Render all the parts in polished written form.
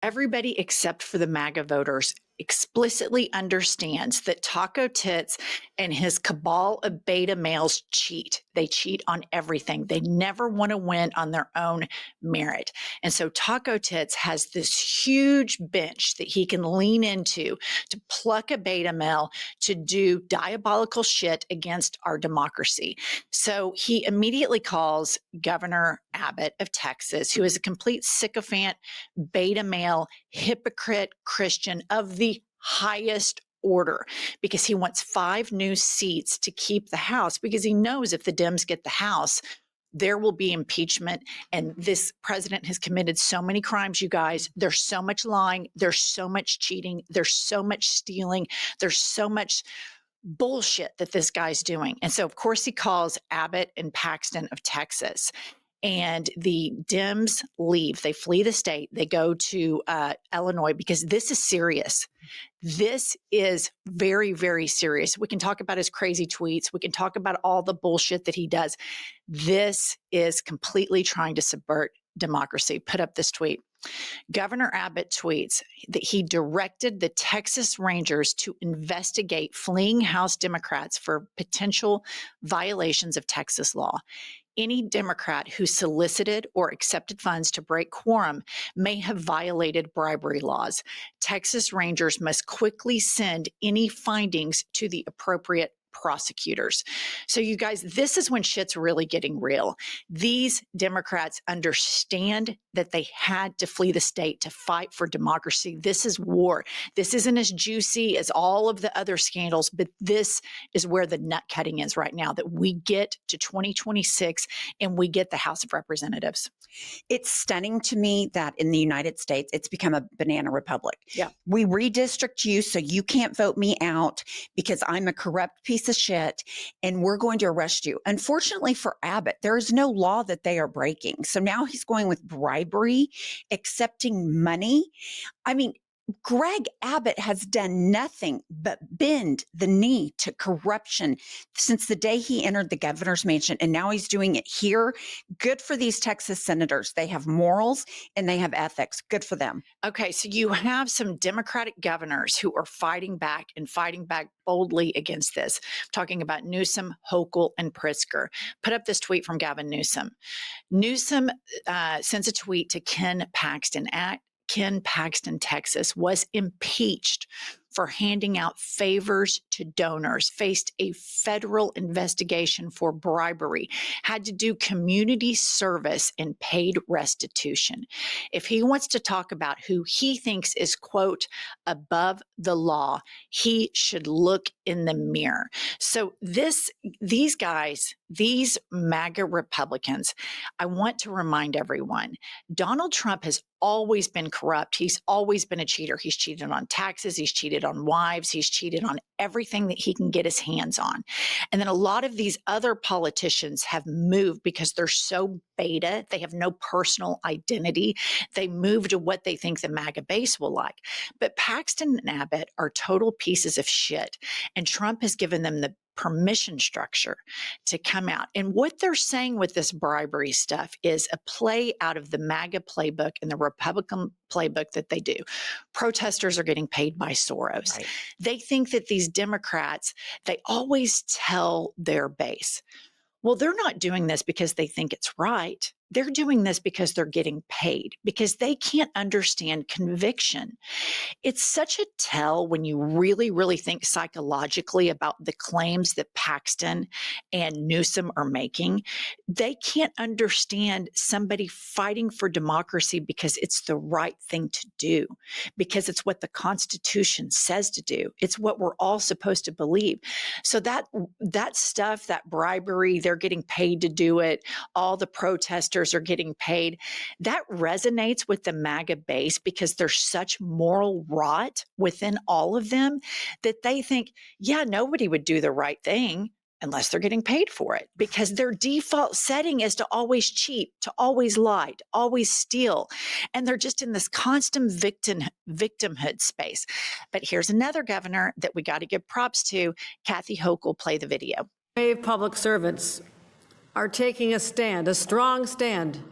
Everybody except for the MAGA voters explicitly understands that Taco Tits and his cabal of beta males cheat. They cheat on everything. They never want to win on their own merit. And so Taco Tits has this huge bench that he can lean into to pluck a beta male to do diabolical shit against our democracy. So he immediately calls Governor Abbott of Texas, who is a complete sycophant, beta male, hypocrite Christian of the highest order, because he wants 5 new seats to keep the House, because he knows if the Dems get the House, there will be impeachment. And this president has committed so many crimes, you guys. There's so much lying. There's so much cheating. There's so much stealing. There's so much bullshit that this guy's doing. And so, of course, he calls Abbott and Paxton of Texas. And the Dems leave. They flee the state. They go to Illinois, because this is serious. This is very, very serious. We can talk about his crazy tweets. We can talk about all the bullshit that he does. This is completely trying to subvert democracy. Put up this tweet. Governor Abbott tweets that he directed the Texas Rangers to investigate fleeing House Democrats for potential violations of Texas law. Any Democrat who solicited or accepted funds to break quorum may have violated bribery laws. Texas Rangers must quickly send any findings to the appropriate prosecutors. So you guys, this is when shit's really getting real. These Democrats understand that they had to flee the state to fight for democracy. This is war. This isn't as juicy as all of the other scandals, but this is where the nut cutting is right now, that we get to 2026 and we get the House of Representatives. It's stunning to me that in the United States, it's become a banana republic. Yeah. We redistrict you so you can't vote me out because I'm a corrupt piece of shit, and we're going to arrest you. Unfortunately for Abbott, there is no law that they are breaking. So now he's going with bribery, accepting money. I mean, Greg Abbott has done nothing but bend the knee to corruption since the day he entered the governor's mansion, and now he's doing it here. Good for these Texas senators. They have morals and they have ethics. Good for them. Okay, so you have some Democratic governors who are fighting back and fighting back boldly against this. I'm talking about Newsome, Hochul, and Pritzker. Put up this tweet from Gavin Newsome. Newsome sends a tweet to Ken Paxton at Ken Paxton, Texas, was impeached for handing out favors to donors, faced a federal investigation for bribery, had to do community service and paid restitution. If he wants to talk about who he thinks is, quote, above the law, he should look in the mirror. So these guys, these MAGA Republicans, I want to remind everyone, Donald Trump has always been corrupt. He's always been a cheater. He's cheated on taxes. He's cheated on wives. He's cheated on everything that he can get his hands on. And then a lot of these other politicians have moved because they're so beta. They have no personal identity. They move to what they think the MAGA base will like. But Paxton and Abbott are total pieces of shit. And Trump has given them the permission structure to come out. And what they're saying with this bribery stuff is a play out of the MAGA playbook and the Republican playbook that they do. Protesters are getting paid by Soros. Right. They think that these Democrats, they always tell their base, well, they're not doing this because they think it's right. They're doing this because they're getting paid, because they can't understand conviction. It's such a tell when you really, really think psychologically about the claims that Paxton and Newsome are making. They can't understand somebody fighting for democracy because it's the right thing to do, because it's what the Constitution says to do. It's what we're all supposed to believe. So that stuff, that bribery, they're getting paid to do it. All the protesters are getting paid. That resonates with the MAGA base because there's such moral rot within all of them that they think, yeah, nobody would do the right thing unless they're getting paid for it, because their default setting is to always cheat, to always lie, to always steal. And they're just in this constant victimhood space. But here's another governor that we got to give props to. Kathy Hochul, play the video. Brave public servants are taking a stand, a strong stand,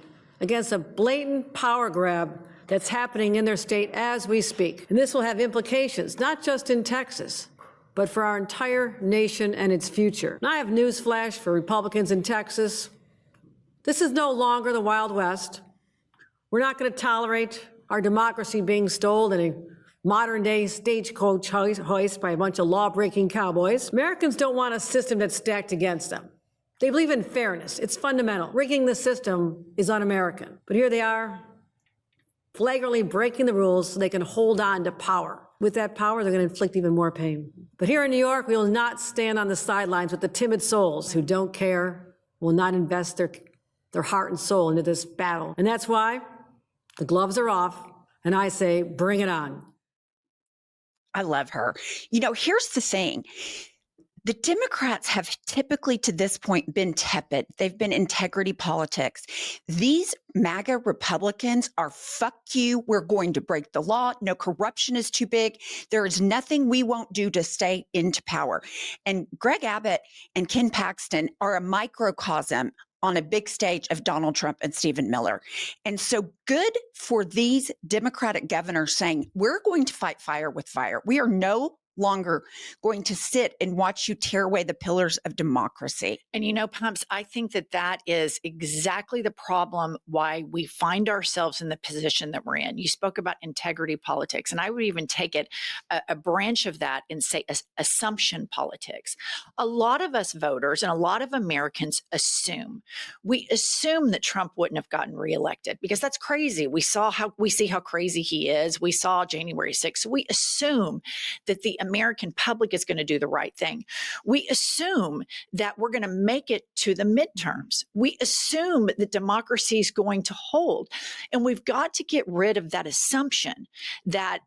against a blatant power grab that's happening in their state as we speak. And this will have implications, not just in Texas, but for our entire nation and its future. And I have news flash for Republicans in Texas. This is no longer the Wild West. We're not going to tolerate our democracy being stolen in a modern-day stagecoach hoist by a bunch of law-breaking cowboys. Americans don't want a system that's stacked against them. They believe in fairness. It's fundamental. Rigging the system is un-American. But here they are, flagrantly breaking the rules so they can hold on to power. With that power, they're going to inflict even more pain. But here in New York, we will not stand on the sidelines with the timid souls who don't care, will not invest their heart and soul into this battle. And that's why the gloves are off, and I say, bring it on. I love her. You know, here's the thing. The Democrats have typically to this point been tepid. They've been integrity politics. These MAGA Republicans are fuck you. We're going to break the law. No corruption is too big. There is nothing we won't do to stay into power. And Greg Abbott and Ken Paxton are a microcosm on a big stage of Donald Trump and Stephen Miller. And so good for these Democratic governors saying, we're going to fight fire with fire. We are no longer going to sit and watch you tear away the pillars of democracy. And you know, Pumps, I think that that is exactly the problem why we find ourselves in the position that we're in. You spoke about integrity politics, and I would even take it a branch of that and say assumption politics. A lot of us voters and a lot of Americans we assume that Trump wouldn't have gotten reelected because that's crazy. We see how crazy he is. We saw January 6th. So we assume that the American public is going to do the right thing. We assume that we're going to make it to the midterms. We assume that democracy is going to hold. And we've got to get rid of that assumption that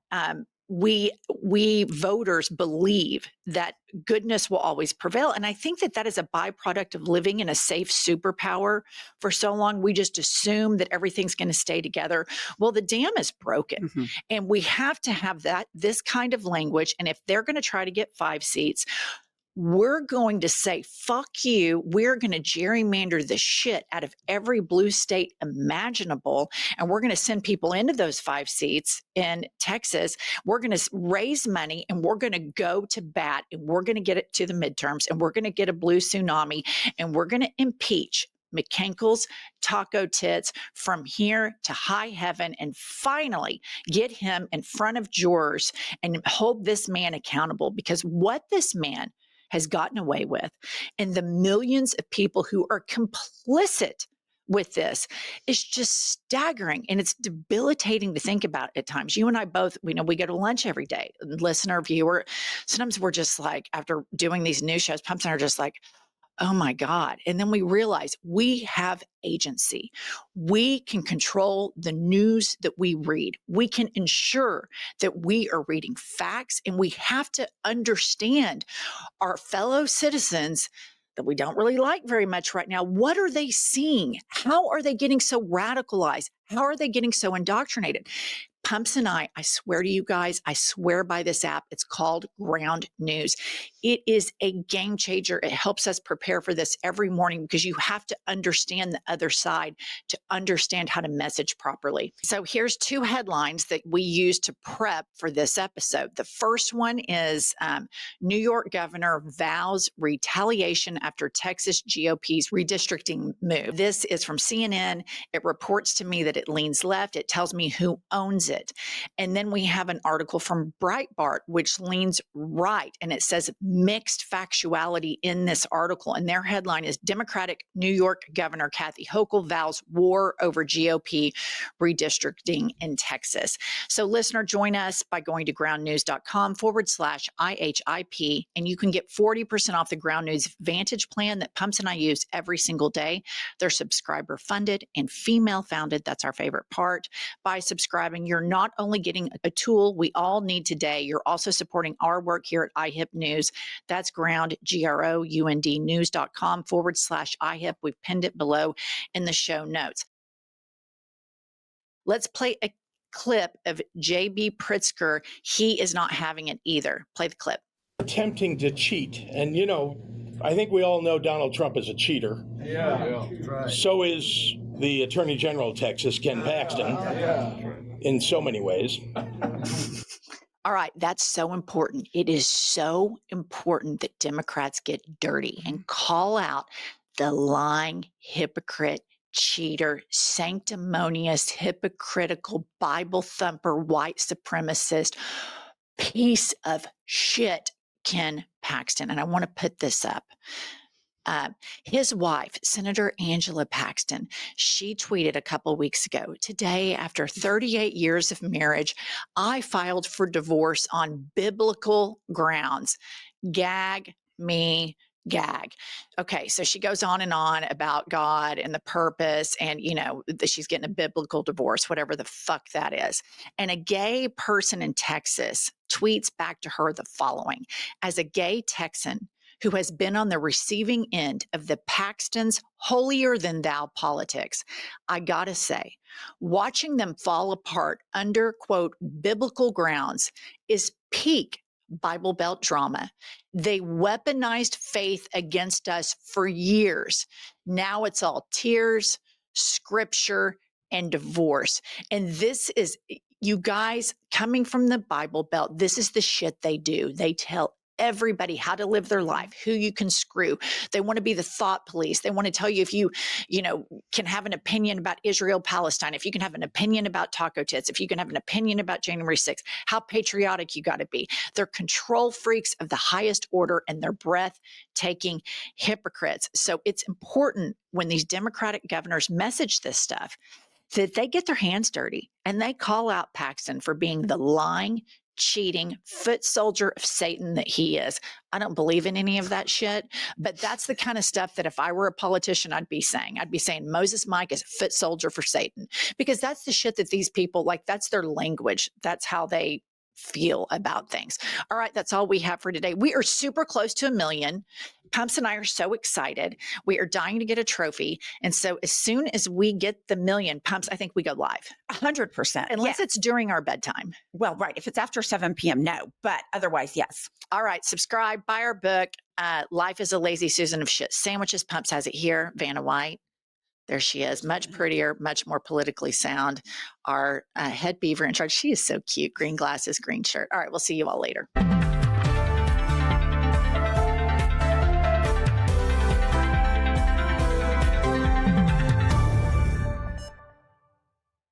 we voters believe that goodness will always prevail. And I think that that is a byproduct of living in a safe superpower for so long. We just assume that everything's going to stay together. Well, the dam is broken, and we have to have this kind of language. And if they're going to try to get 5 seats, we're going to say, fuck you. We're going to gerrymander the shit out of every blue state imaginable. And we're going to send people into those 5 seats in Texas. We're going to raise money and we're going to go to bat and we're going to get it to the midterms and we're going to get a blue tsunami and we're going to impeach McCankle's taco tits from here to high heaven and finally get him in front of jurors and hold this man accountable, because what this man has gotten away with and the millions of people who are complicit with this is just staggering, and it's debilitating to think about at times. You and I both, we go to lunch every day, listener, viewer. Sometimes we're just like, after doing these news shows, Pumps and I are just like, oh my God. And then we realize we have agency. We can control the news that we read. We can ensure that we are reading facts, and we have to understand our fellow citizens that we don't really like very much right now. What are they seeing? How are they getting so radicalized? How are they getting so indoctrinated? Pumps and I swear to you guys, I swear by this app. It's called Ground News. It is a game changer. It helps us prepare for this every morning because you have to understand the other side to understand how to message properly. So here's 2 headlines that we use to prep for this episode. The first one is New York governor vows retaliation after Texas GOP's redistricting move. This is from CNN. It reports to me that it leans left. It tells me who owns it. And then we have an article from Breitbart, which leans right, and it says mixed factuality in this article. And their headline is Democratic New York Governor Kathy Hochul vows war over GOP redistricting in Texas. So listener, join us by going to groundnews.com/IHIP, and you can get 40% off the Ground News Vantage plan that Pumps and I use every single day. They're subscriber funded and female founded. That's our favorite part. By subscribing, you're not only getting a tool we all need today, you're also supporting our work here at IHIP News. That's ground, GROUND news.com/IHIP. We've pinned it below in the show notes. Let's play a clip of J.B. Pritzker. He is not having it either. Play the clip. Attempting to cheat. And, you know, I think we all know Donald Trump is a cheater. Yeah. Right. So is the Attorney General of Texas, Ken Paxton. in so many ways. All right, that's so important. It is so important that Democrats get dirty and call out the lying, hypocrite, cheater, sanctimonious, hypocritical, Bible thumper, white supremacist piece of shit, Ken Paxton. And I want to put this up. His wife, Senator Angela Paxton, she tweeted a couple weeks ago, "Today, after 38 years of marriage, I filed for divorce on biblical grounds. Gag me, gag." Okay, so she goes on and on about God and the purpose, and that she's getting a biblical divorce, whatever the fuck that is. And a gay person in Texas tweets back to her the following: "As a gay Texan who has been on the receiving end of the Paxton's holier than thou politics, I gotta say, watching them fall apart under, quote, biblical grounds is peak Bible Belt drama. They weaponized faith against us for years. Now it's all tears, scripture, and divorce." And this is, you guys, coming from the Bible Belt, this is the shit they do. They tell everybody how to live their life, who you can screw. They want to be the thought police. They want to tell you if you can have an opinion about Israel, Palestine, if you can have an opinion about taco tits, if you can have an opinion about January 6th, how patriotic you got to be. They're control freaks of the highest order, and they're breathtaking hypocrites. So it's important when these Democratic governors message this stuff that they get their hands dirty and they call out Paxton for being the lying, cheating foot soldier of Satan that he is. I don't believe in any of that shit, but that's the kind of stuff that if I were a politician, I'd be saying Moses Mike is a foot soldier for Satan, because that's the shit that these people, like, that's their language. That's how they feel about things. All right, that's all we have for today. We are super close to 1 million. Pumps and I are so excited. We are dying to get a trophy. And so as soon as we get the 1 million, Pumps, I think we go live. 100%. Unless it's during our bedtime. Well, right. If it's after 7 p.m., no. But otherwise, yes. All right. Subscribe, buy our book. Life is a Lazy Susan of Shit Sandwiches. Pumps has it here. Vanna White. There she is. Much prettier, much more politically sound. Our head beaver in charge. She is so cute. Green glasses, green shirt. All right. We'll see you all later.